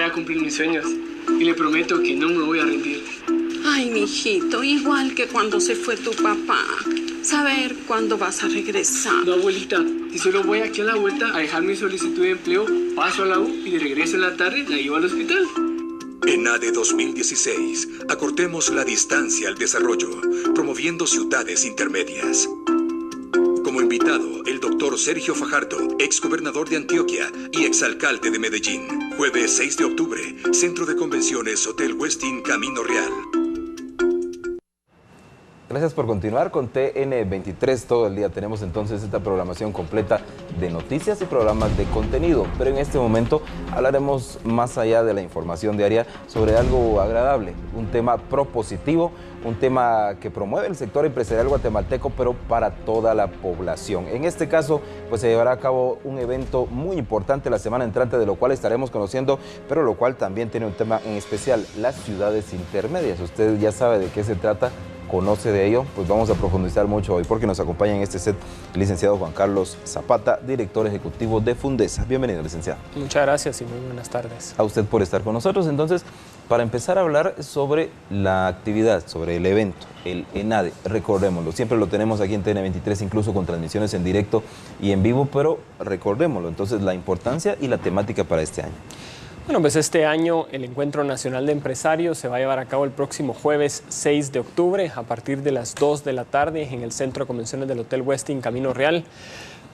a cumplir mis sueños y le prometo que no me voy a rendir. Ay, mijito, igual que cuando se fue tu papá. Saber cuándo vas a regresar. No, abuelita, si solo voy aquí a la vuelta a dejar mi solicitud de empleo, paso a la U y de regreso en la tarde la llevo al hospital. ENADE 2016. Acortemos la distancia al desarrollo, promoviendo ciudades intermedias. Como invitado, el doctor Sergio Fajardo, exgobernador de Antioquia y exalcalde de Medellín. Jueves 6 de octubre, Centro de Convenciones Hotel Westin Camino Real. Gracias por continuar con TN23 todo el día. Tenemos entonces esta programación completa de noticias y programas de contenido. Pero en este momento hablaremos más allá de la información diaria sobre algo agradable, un tema propositivo, un tema que promueve el sector empresarial guatemalteco, pero para toda la población. En este caso, pues se llevará a cabo un evento muy importante la semana entrante, de lo cual estaremos conociendo, pero lo cual también tiene un tema en especial, las ciudades intermedias. Usted ya sabe de qué se trata, conoce de ello, pues vamos a profundizar mucho hoy porque nos acompaña en este set el licenciado Juan Carlos Zapata, director ejecutivo de Fundesa. Bienvenido, licenciado. Muchas gracias y muy buenas tardes. A usted por estar con nosotros. Entonces, para empezar a hablar sobre la actividad, sobre el evento, el ENADE, recordémoslo, siempre lo tenemos aquí en TN23, incluso con transmisiones en directo y en vivo, pero recordémoslo, entonces la importancia y la temática para este año. Bueno, pues este año el Encuentro Nacional de Empresarios se va a llevar a cabo el próximo jueves 6 de octubre a partir de las 2 de la tarde en el Centro de Convenciones del Hotel Westin Camino Real.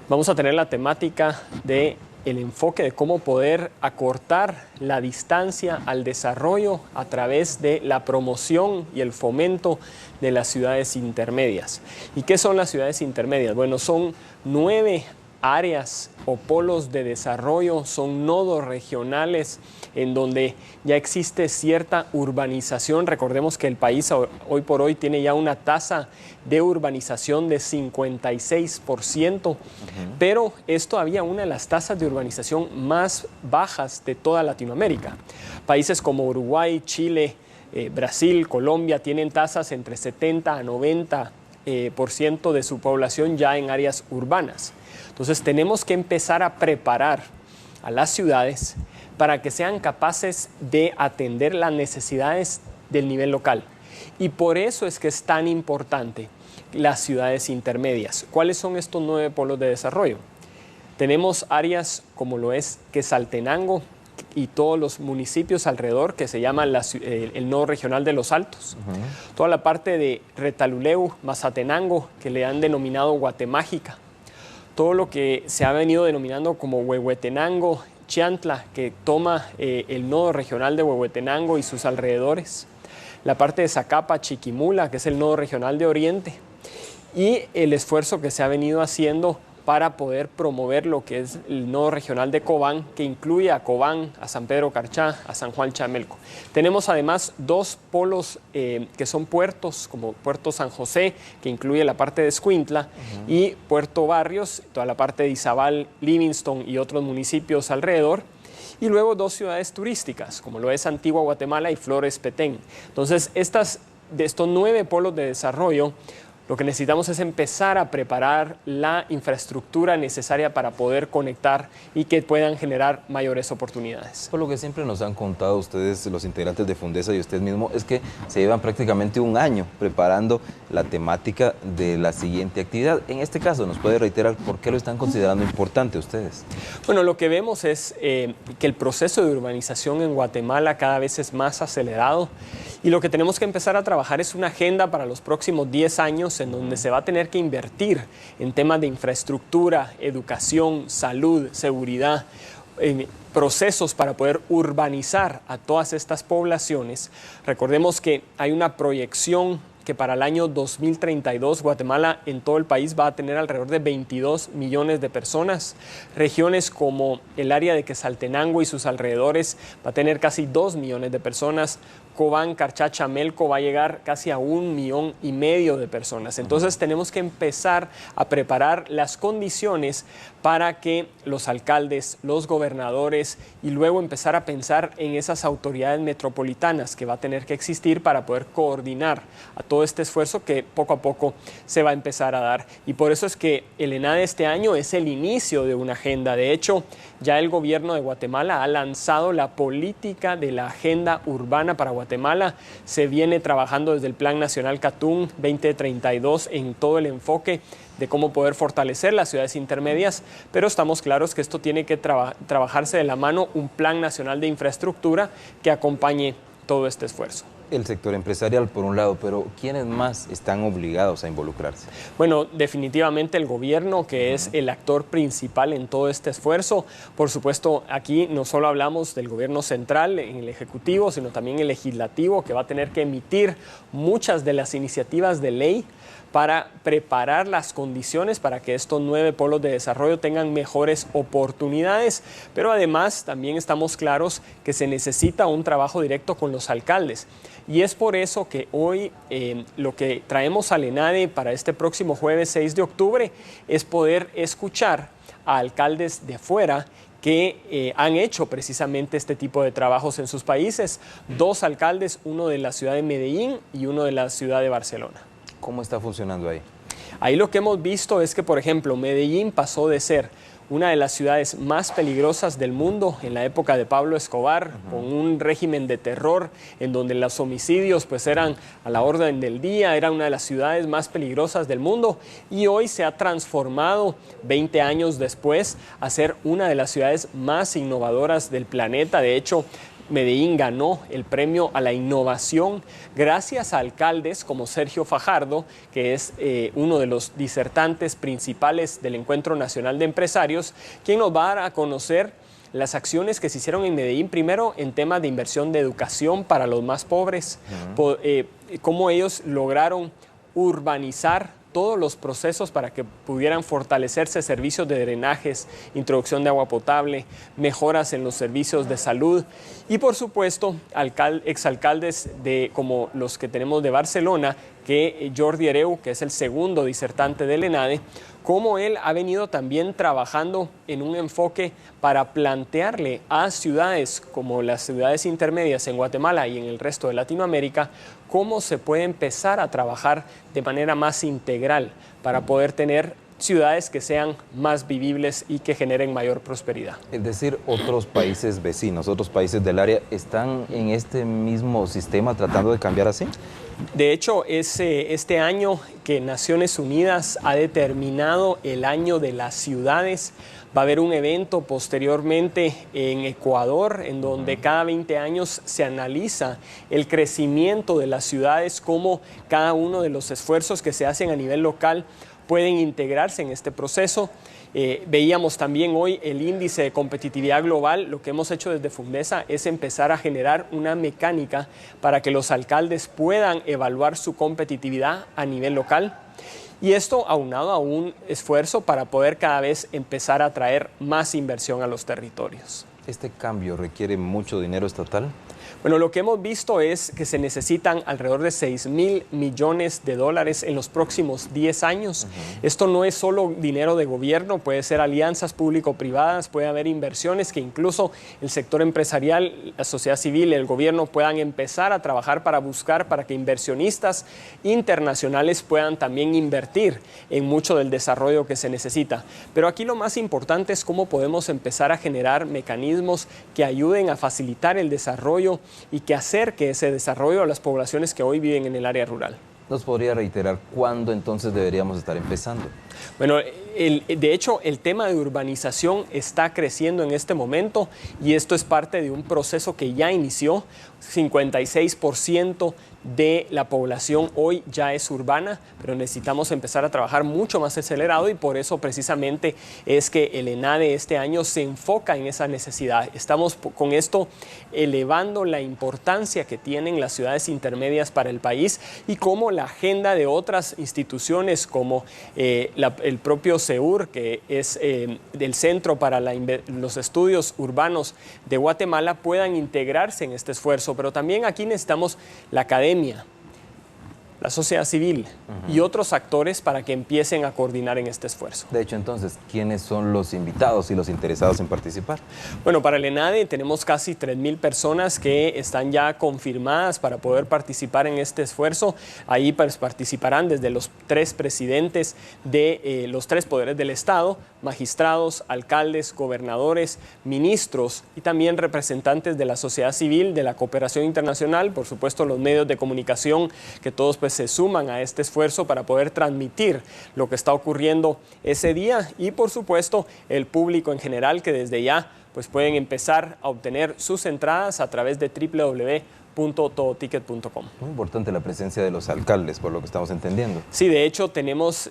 Vamos a tener la temática de el enfoque de cómo poder acortar la distancia al desarrollo a través de la promoción y el fomento de las ciudades intermedias. ¿Y qué son las ciudades intermedias? Bueno, son 9 áreas o polos de desarrollo, son nodos regionales en donde ya existe cierta urbanización. Recordemos que el país hoy por hoy tiene ya una tasa de urbanización de 56%, pero es todavía una de las tasas de urbanización más bajas de toda Latinoamérica. Países como Uruguay, Chile, Brasil, Colombia tienen tasas entre 70 a 90% de su población ya en áreas urbanas. Entonces tenemos que empezar a preparar a las ciudades para que sean capaces de atender las necesidades del nivel local. Y por eso es que es tan importante las ciudades intermedias. ¿Cuáles son estos 9 polos de desarrollo? Tenemos áreas como lo es Quetzaltenango y todos los municipios alrededor, que se llama el nodo regional de los Altos. Toda la parte de Retaluleu, Mazatenango, que le han denominado Guatemágica. Todo lo que se ha venido denominando como Huehuetenango, Chiantla, que toma el nodo regional de Huehuetenango y sus alrededores. La parte de Zacapa, Chiquimula, que es el nodo regional de Oriente. Y el esfuerzo que se ha venido haciendo para poder promover lo que es el nodo regional de Cobán, que incluye a Cobán, a San Pedro Carchá, a San Juan Chamelco. Tenemos además 2 polos que son puertos, como Puerto San José, que incluye la parte de Escuintla, y Puerto Barrios, toda la parte de Izabal, Livingston y otros municipios alrededor. Y luego 2 ciudades turísticas, como lo es Antigua Guatemala y Flores Petén. Entonces, de estos 9 polos de desarrollo, lo que necesitamos es empezar a preparar la infraestructura necesaria para poder conectar y que puedan generar mayores oportunidades. Por lo que siempre nos han contado ustedes, los integrantes de Fundesa y usted mismo, es que se llevan prácticamente un año preparando la temática de la siguiente actividad. En este caso, ¿nos puede reiterar por qué lo están considerando importante ustedes? Bueno, lo que vemos es que el proceso de urbanización en Guatemala cada vez es más acelerado y lo que tenemos que empezar a trabajar es una agenda para los próximos 10 años en donde se va a tener que invertir en temas de infraestructura, educación, salud, seguridad, procesos para poder urbanizar a todas estas poblaciones. Recordemos que hay una proyección que para el año 2032 Guatemala en todo el país va a tener alrededor de 22 millones de personas. Regiones como el área de Quetzaltenango y sus alrededores va a tener casi 2 millones de personas. Cobán, Carchacha, Melco va a llegar casi a 1,5 millones de personas. Entonces tenemos que empezar a preparar las condiciones para que los alcaldes, los gobernadores y luego empezar a pensar en esas autoridades metropolitanas que va a tener que existir para poder coordinar a todo este esfuerzo que poco a poco se va a empezar a dar. Y por eso es que el ENADE este año es el inicio de una agenda. De hecho, ya el gobierno de Guatemala ha lanzado la política de la agenda urbana para Guatemala. Se viene trabajando desde el Plan Nacional Catún 2032 en todo el enfoque de cómo poder fortalecer las ciudades intermedias, pero estamos claros que esto tiene que trabajarse de la mano un plan nacional de infraestructura que acompañe todo este esfuerzo. El sector empresarial, por un lado, pero ¿quiénes más están obligados a involucrarse? Bueno, definitivamente el gobierno, que es el actor principal en todo este esfuerzo. Por supuesto, aquí no solo hablamos del gobierno central en el Ejecutivo, sino también el Legislativo, que va a tener que emitir muchas de las iniciativas de ley para preparar las condiciones para que estos 9 polos de desarrollo tengan mejores oportunidades, pero además también estamos claros que se necesita un trabajo directo con los alcaldes. Y es por eso que hoy lo que traemos al ENADE para este próximo jueves 6 de octubre es poder escuchar a alcaldes de fuera que han hecho precisamente este tipo de trabajos en sus países. 2 alcaldes, uno de la ciudad de Medellín y uno de la ciudad de Barcelona. ¿Cómo está funcionando ahí? Ahí lo que hemos visto es que, por ejemplo, Medellín pasó de ser una de las ciudades más peligrosas del mundo en la época de Pablo Escobar, con un régimen de terror en donde los homicidios pues eran a la orden del día, era una de las ciudades más peligrosas del mundo, y hoy se ha transformado 20 años después a ser una de las ciudades más innovadoras del planeta. De hecho, Medellín ganó el premio a la innovación gracias a alcaldes como Sergio Fajardo, que es uno de los disertantes principales del Encuentro Nacional de Empresarios, quien nos va a dar a conocer las acciones que se hicieron en Medellín, primero en temas de inversión de educación para los más pobres, cómo ellos lograron urbanizar todos los procesos para que pudieran fortalecerse servicios de drenajes, introducción de agua potable, mejoras en los servicios de salud y, por supuesto, exalcaldes como los que tenemos de Barcelona, que Jordi Hereu, que es el segundo disertante del ENADE, cómo él ha venido también trabajando en un enfoque para plantearle a ciudades como las ciudades intermedias en Guatemala y en el resto de Latinoamérica, cómo se puede empezar a trabajar de manera más integral para poder tener ciudades que sean más vivibles y que generen mayor prosperidad. Es decir, otros países vecinos, otros países del área, ¿están en este mismo sistema tratando de cambiar así? De hecho, es este año que Naciones Unidas ha determinado el año de las ciudades. Va a haber un evento posteriormente en Ecuador, en donde cada 20 años se analiza el crecimiento de las ciudades, cómo cada uno de los esfuerzos que se hacen a nivel local pueden integrarse en este proceso. Veíamos también hoy el índice de competitividad global. Lo que hemos hecho desde FUNDESA es empezar a generar una mecánica para que los alcaldes puedan evaluar su competitividad a nivel local. Y esto aunado a un esfuerzo para poder cada vez empezar a atraer más inversión a los territorios. ¿Este cambio requiere mucho dinero estatal? Bueno, lo que hemos visto es que se necesitan alrededor de $6,000 millones en los próximos 10 años. Esto no es solo dinero de gobierno, puede ser alianzas público-privadas, puede haber inversiones que incluso el sector empresarial, la sociedad civil, el gobierno puedan empezar a trabajar para buscar para que inversionistas internacionales puedan también invertir en mucho del desarrollo que se necesita. Pero aquí lo más importante es cómo podemos empezar a generar mecanismos que ayuden a facilitar el desarrollo y que acerque ese desarrollo a las poblaciones que hoy viven en el área rural. ¿Nos podría reiterar cuándo entonces deberíamos estar empezando? Bueno, de hecho, el tema de urbanización está creciendo en este momento y esto es parte de un proceso que ya inició. 56% de la población hoy ya es urbana, pero necesitamos empezar a trabajar mucho más acelerado y por eso precisamente es que el ENADE este año se enfoca en esa necesidad. Estamos con esto elevando la importancia que tienen las ciudades intermedias para el país y cómo la agenda de otras instituciones como el propio CEUR, que es del Centro para los Estudios Urbanos de Guatemala, puedan integrarse en este esfuerzo. Pero también aquí necesitamos la academia, la sociedad civil y otros actores para que empiecen a coordinar en este esfuerzo. De hecho, entonces, ¿quiénes son los invitados y los interesados en participar? Bueno, para el ENADE tenemos casi 3,000 personas que están ya confirmadas para poder participar en este esfuerzo. Ahí pues, participarán desde los 3 presidentes de los 3 poderes del Estado, magistrados, alcaldes, gobernadores, ministros y también representantes de la sociedad civil, de la cooperación internacional, por supuesto los medios de comunicación que todos pues se suman a este esfuerzo para poder transmitir lo que está ocurriendo ese día y por supuesto el público en general que desde ya pues pueden empezar a obtener sus entradas a través de www.todoticket.com. Muy importante la presencia de los alcaldes, por lo que estamos entendiendo. Sí, de hecho tenemos,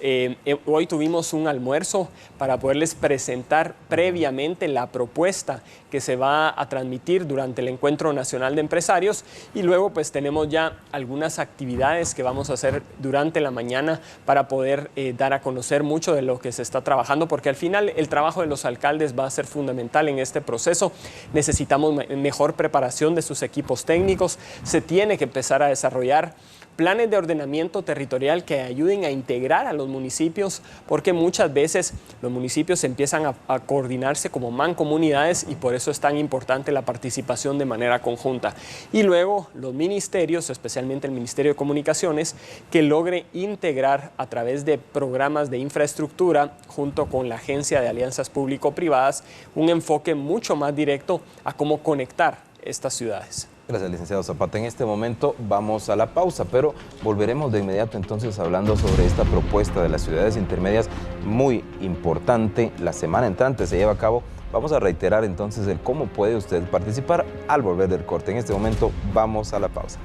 hoy tuvimos un almuerzo para poderles presentar previamente la propuesta que se va a transmitir durante el Encuentro Nacional de Empresarios y luego pues tenemos ya algunas actividades que vamos a hacer durante la mañana para poder dar a conocer mucho de lo que se está trabajando, porque al final el trabajo de los alcaldes va a ser fundamental en este proceso. Necesitamos mejor preparación de sus equipos técnicos. Se tiene que empezar a desarrollar planes de ordenamiento territorial que ayuden a integrar a los municipios, porque muchas veces los municipios empiezan a coordinarse como mancomunidades y por eso es tan importante la participación de manera conjunta. Y luego los ministerios, especialmente el Ministerio de Comunicaciones, que logre integrar a través de programas de infraestructura junto con la Agencia de Alianzas Público-Privadas un enfoque mucho más directo a cómo conectar estas ciudades. Gracias, licenciado Zapata. En este momento vamos a la pausa, pero volveremos de inmediato entonces hablando sobre esta propuesta de las ciudades intermedias muy importante. La semana entrante se lleva a cabo. Vamos a reiterar entonces el cómo puede usted participar al volver del corte. En este momento vamos a la pausa.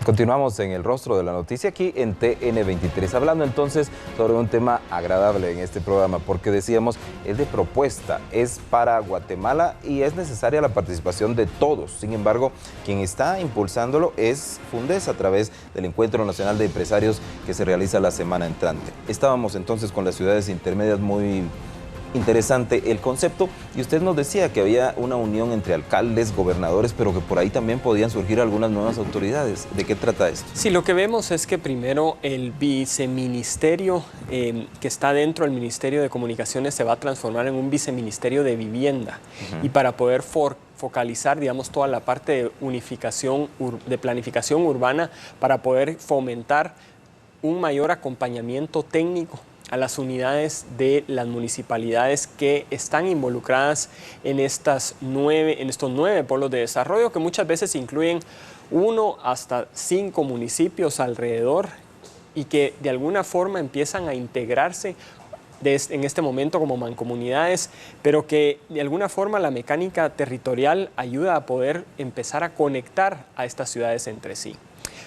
Continuamos en el rostro de la noticia aquí en TN23, hablando entonces sobre un tema agradable en este programa, porque decíamos, es de propuesta, es para Guatemala y es necesaria la participación de todos. Sin embargo, quien está impulsándolo es Fundes a través del Encuentro Nacional de Empresarios que se realiza la semana entrante. Estábamos entonces con las ciudades intermedias, muy interesante el concepto, y usted nos decía que había una unión entre alcaldes, gobernadores, pero que por ahí también podían surgir algunas nuevas autoridades. ¿De qué trata esto? Sí, lo que vemos es que primero el viceministerio que está dentro del Ministerio de Comunicaciones se va a transformar en un viceministerio de vivienda y para poder focalizar, digamos, toda la parte de unificación, de planificación urbana para poder fomentar un mayor acompañamiento técnico a las unidades de las municipalidades que están involucradas en estos 9 polos de desarrollo, que muchas veces incluyen 1 hasta 5 municipios alrededor y que de alguna forma empiezan a integrarse en este momento como mancomunidades, pero que de alguna forma la mecánica territorial ayuda a poder empezar a conectar a estas ciudades entre sí.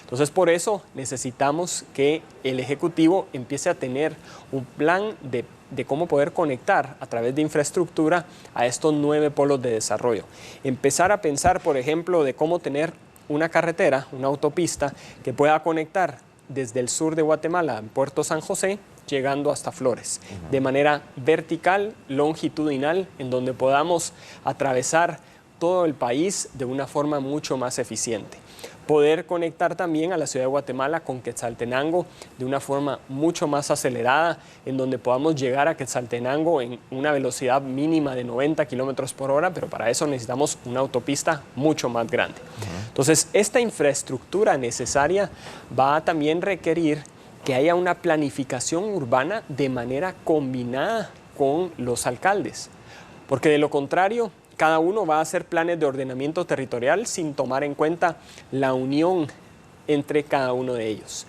Entonces, por eso necesitamos que el Ejecutivo empiece a tener un plan de cómo poder conectar a través de infraestructura a estos 9 polos de desarrollo. Empezar a pensar, por ejemplo, de cómo tener una carretera, una autopista que pueda conectar desde el sur de Guatemala, en Puerto San José, llegando hasta Flores, de manera vertical, longitudinal, en donde podamos atravesar todo el país de una forma mucho más eficiente. Poder conectar también a la ciudad de Guatemala con Quetzaltenango de una forma mucho más acelerada, en donde podamos llegar a Quetzaltenango en una velocidad mínima de 90 kilómetros por hora, pero para eso necesitamos una autopista mucho más grande. Entonces, esta infraestructura necesaria va a también requerir que haya una planificación urbana de manera combinada con los alcaldes, porque de lo contrario, cada uno va a hacer planes de ordenamiento territorial sin tomar en cuenta la unión entre cada uno de ellos.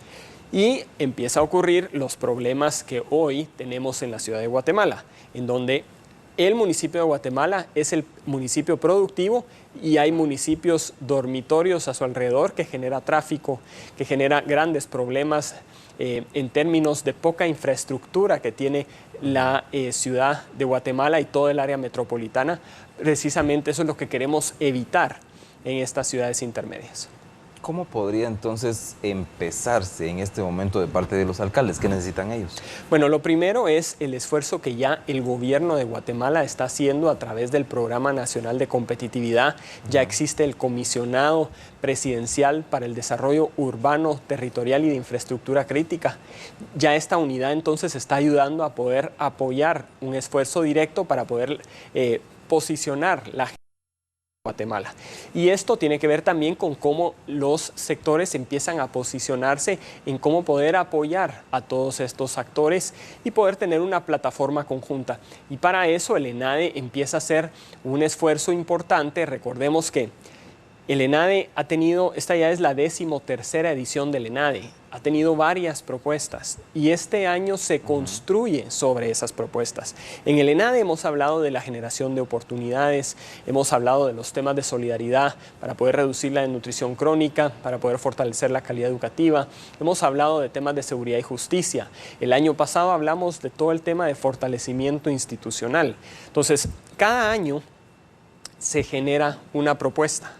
Y empieza a ocurrir los problemas que hoy tenemos en la ciudad de Guatemala, en donde el municipio de Guatemala es el municipio productivo y hay municipios dormitorios a su alrededor que genera tráfico, que genera grandes problemas en términos de poca infraestructura que tiene la ciudad de Guatemala y todo el área metropolitana. Precisamente eso es lo que queremos evitar en estas ciudades intermedias. ¿Cómo podría entonces empezarse en este momento de parte de los alcaldes? ¿Qué necesitan ellos? Bueno, lo primero es el esfuerzo que ya el gobierno de Guatemala está haciendo a través del Programa Nacional de Competitividad. Ya existe el Comisionado Presidencial para el Desarrollo Urbano, Territorial y de Infraestructura Crítica. Ya esta unidad entonces está ayudando a poder apoyar un esfuerzo directo para poder posicionar la Guatemala. Y esto tiene que ver también con cómo los sectores empiezan a posicionarse en cómo poder apoyar a todos estos actores y poder tener una plataforma conjunta. Y para eso el ENADE empieza a hacer un esfuerzo importante. Recordemos que el ENADE ha tenido, esta ya es la 13ª edición del ENADE, ha tenido varias propuestas y este año se construye sobre esas propuestas. En el ENADE hemos hablado de la generación de oportunidades, hemos hablado de los temas de solidaridad para poder reducir la desnutrición crónica, para poder fortalecer la calidad educativa, hemos hablado de temas de seguridad y justicia. El año pasado hablamos de todo el tema de fortalecimiento institucional. Entonces, cada año se genera una propuesta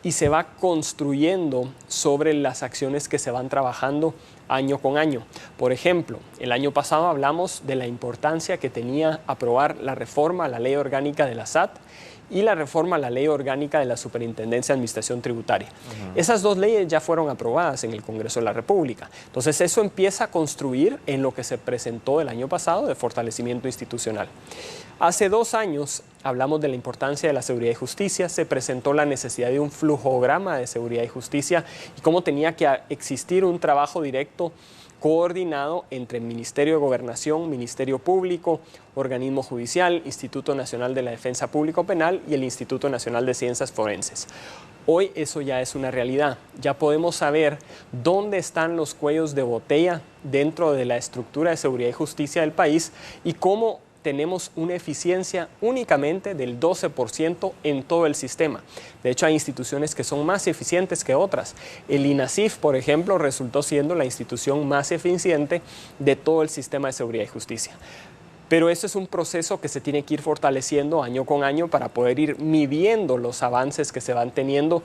y se va construyendo sobre las acciones que se van trabajando año con año. Por ejemplo, el año pasado hablamos de la importancia que tenía aprobar la reforma a la ley orgánica de la SAT y la reforma a la ley orgánica de la Superintendencia de Administración Tributaria. Esas dos leyes ya fueron aprobadas en el Congreso de la República. Entonces eso empieza a construir en lo que se presentó el año pasado de fortalecimiento institucional. Hace 2 años hablamos de la importancia de la seguridad y justicia, se presentó la necesidad de un flujograma de seguridad y justicia y cómo tenía que existir un trabajo directo coordinado entre el Ministerio de Gobernación, Ministerio Público, Organismo Judicial, Instituto Nacional de la Defensa Público Penal y el Instituto Nacional de Ciencias Forenses. Hoy eso ya es una realidad, ya podemos saber dónde están los cuellos de botella dentro de la estructura de seguridad y justicia del país y cómo tenemos una eficiencia únicamente del 12% en todo el sistema. De hecho, hay instituciones que son más eficientes que otras. El INASIF, por ejemplo, resultó siendo la institución más eficiente de todo el sistema de seguridad y justicia. Pero eso es un proceso que se tiene que ir fortaleciendo año con año para poder ir midiendo los avances que se van teniendo.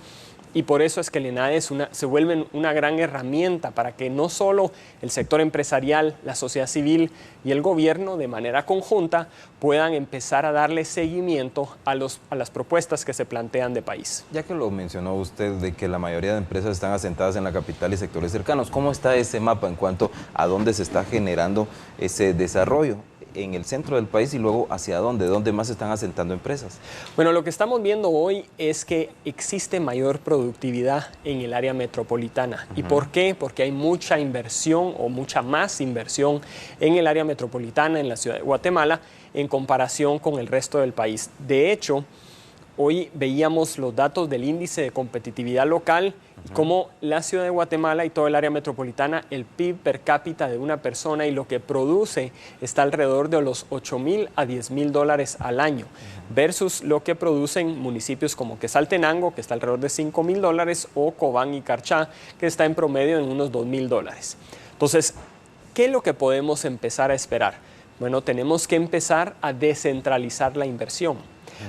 Y por eso es que el ENADE se vuelve una gran herramienta para que no solo el sector empresarial, la sociedad civil y el gobierno de manera conjunta puedan empezar a darle seguimiento a las propuestas que se plantean de país. Ya que lo mencionó usted de que la mayoría de empresas están asentadas en la capital y sectores cercanos, ¿cómo está ese mapa en cuanto a dónde se está generando ese desarrollo? En el centro del país y luego hacia dónde más se están asentando empresas. Bueno, lo que estamos viendo hoy es que existe mayor productividad en el área metropolitana. ¿Y por qué? Porque hay mucha inversión o mucha más inversión en el área metropolitana, en la ciudad de Guatemala, en comparación con el resto del país. De hecho, hoy veíamos los datos del índice de competitividad local y cómo la ciudad de Guatemala y todo el área metropolitana, el PIB per cápita de una persona y lo que produce está alrededor de los $8,000 a $10,000 al año, versus lo que producen municipios como Quetzaltenango, que está alrededor de $5,000, o Cobán y Carchá, que está en promedio en unos $2,000. Entonces, ¿qué es lo que podemos empezar a esperar? Bueno, tenemos que empezar a descentralizar la inversión.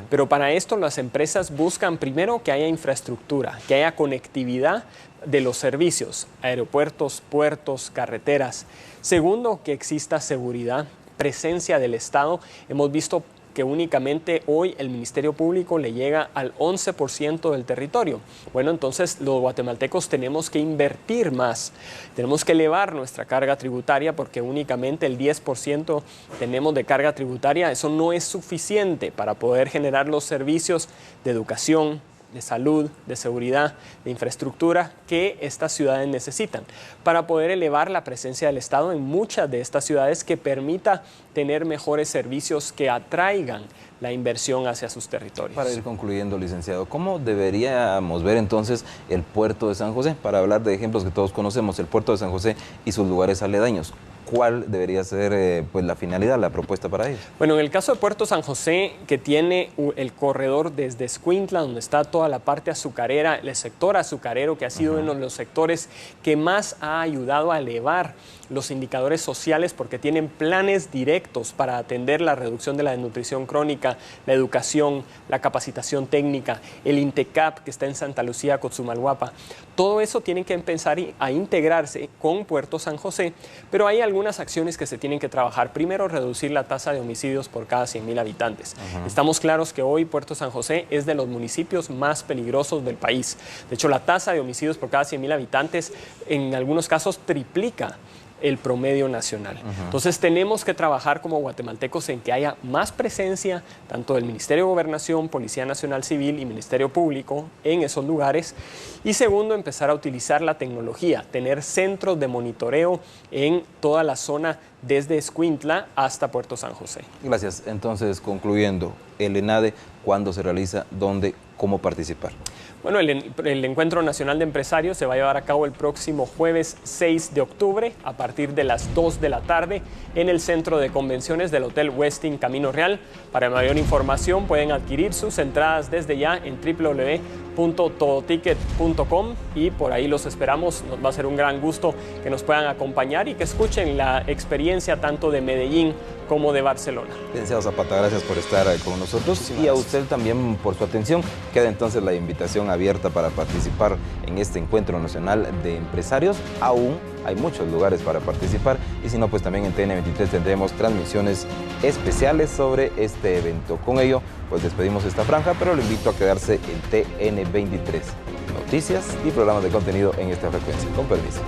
Pero para esto las empresas buscan primero que haya infraestructura, que haya conectividad de los servicios, aeropuertos, puertos, carreteras. Segundo, que exista seguridad, presencia del Estado. Hemos visto que únicamente hoy el Ministerio Público le llega al 11% del territorio. Bueno, entonces los guatemaltecos tenemos que invertir más, tenemos que elevar nuestra carga tributaria porque únicamente el 10% tenemos de carga tributaria. Eso no es suficiente para poder generar los servicios de educación, de salud, de seguridad, de infraestructura que estas ciudades necesitan para poder elevar la presencia del Estado en muchas de estas ciudades, que permita tener mejores servicios que atraigan la inversión hacia sus territorios. Para ir concluyendo, licenciado, ¿cómo deberíamos ver entonces el puerto de San José? Para hablar de ejemplos que todos conocemos, el puerto de San José y sus lugares aledaños. ¿Cuál debería ser pues, la finalidad, la propuesta para ellos? Bueno, en el caso de Puerto San José, que tiene el corredor desde Escuintla, donde está toda la parte azucarera, el sector azucarero, que ha sido uno de los sectores que más ha ayudado a elevar los indicadores sociales, porque tienen planes directos para atender la reducción de la desnutrición crónica, la educación, la capacitación técnica, el INTECAP que está en Santa Lucía, Cotzumalguapa. Todo eso tiene que empezar a integrarse con Puerto San José, pero hay algunas acciones que se tienen que trabajar. Primero, reducir la tasa de homicidios por cada 100.000 habitantes. Estamos claros que hoy Puerto San José es de los municipios más peligrosos del país. De hecho, la tasa de homicidios por cada 100.000 habitantes en algunos casos triplica el promedio nacional. Entonces tenemos que trabajar como guatemaltecos en que haya más presencia tanto del Ministerio de Gobernación, Policía Nacional Civil y Ministerio Público en esos lugares. Y segundo, empezar a utilizar la tecnología, tener centros de monitoreo en toda la zona desde Escuintla hasta Puerto San José. Gracias. Entonces, concluyendo, el ENADE, ¿cuándo se realiza? ¿Dónde? ¿Cómo participar? Bueno, el Encuentro Nacional de Empresarios se va a llevar a cabo el próximo jueves 6 de octubre a partir de las 2 de la tarde en el Centro de Convenciones del Hotel Westin Camino Real. Para mayor información pueden adquirir sus entradas desde ya en www.todoticket.com y por ahí los esperamos. Nos va a ser un gran gusto que nos puedan acompañar y que escuchen la experiencia tanto de Medellín como de Barcelona. Licenciado Zapata, gracias por estar con nosotros y a usted también por su atención. Queda entonces la invitación abierta para participar en este Encuentro Nacional de Empresarios. Aún hay muchos lugares para participar y si no, pues también en TN23 tendremos transmisiones especiales sobre este evento. Con ello, pues despedimos esta franja, pero lo invito a quedarse en TN23. Noticias y programas de contenido en esta frecuencia. Con permiso.